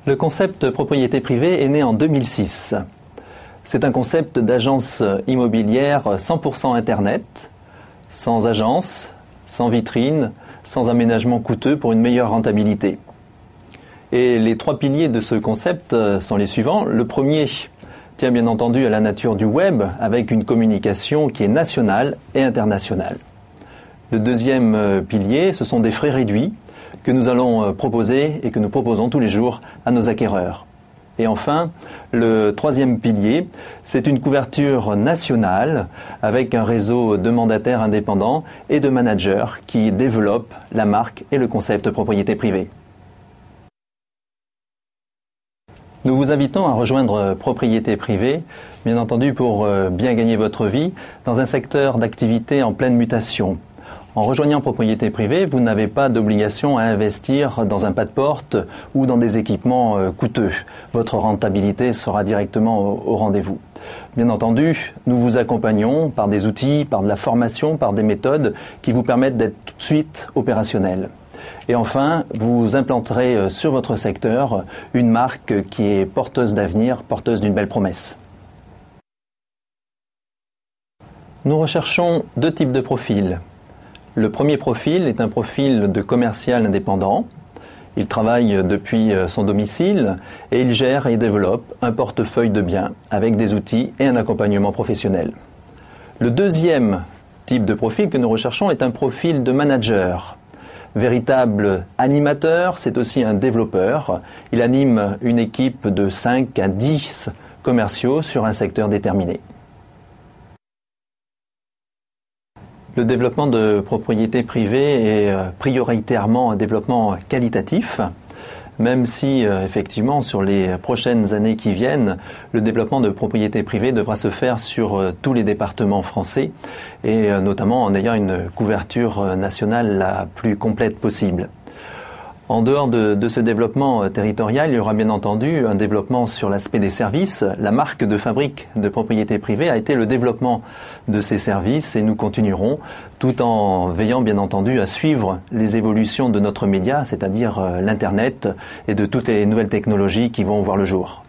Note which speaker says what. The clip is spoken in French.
Speaker 1: Le concept propriété privée est né en 2006. C'est un concept d'agence immobilière 100% Internet, sans agence, sans vitrine, sans aménagement coûteux pour une meilleure rentabilité. Et les trois piliers de ce concept sont les suivants. Le premier tient bien entendu à la nature du web avec une communication qui est nationale et internationale. Le deuxième pilier, ce sont des frais réduits que nous allons proposer et que nous proposons tous les jours à nos acquéreurs. Et enfin, le troisième pilier, c'est une couverture nationale avec un réseau de mandataires indépendants et de managers qui développent la marque et le concept propriété privée. Nous vous invitons à rejoindre Propriété Privée, bien entendu pour bien gagner votre vie, dans un secteur d'activité en pleine mutation. En rejoignant Propriété Privée, vous n'avez pas d'obligation à investir dans un pas de porte ou dans des équipements coûteux. Votre rentabilité sera directement au rendez-vous. Bien entendu, nous vous accompagnons par des outils, par de la formation, par des méthodes qui vous permettent d'être tout de suite opérationnel. Et enfin, vous implanterez sur votre secteur une marque qui est porteuse d'avenir, porteuse d'une belle promesse. Nous recherchons deux types de profils. Le premier profil est un profil de commercial indépendant. Il travaille depuis son domicile et il gère et développe un portefeuille de biens avec des outils et un accompagnement professionnel. Le deuxième type de profil que nous recherchons est un profil de manager. Véritable animateur, c'est aussi un développeur. Il anime une équipe de 5 à 10 commerciaux sur un secteur déterminé. Le développement de propriété privée est prioritairement un développement qualitatif, même si effectivement sur les prochaines années qui viennent, le développement de propriété privée devra se faire sur tous les départements français et notamment en ayant une couverture nationale la plus complète possible. En dehors de ce développement territorial, il y aura bien entendu un développement sur l'aspect des services. La marque de fabrique de propriété privée a été le développement de ces services et nous continuerons tout en veillant bien entendu à suivre les évolutions de notre média, c'est-à-dire l'Internet et de toutes les nouvelles technologies qui vont voir le jour.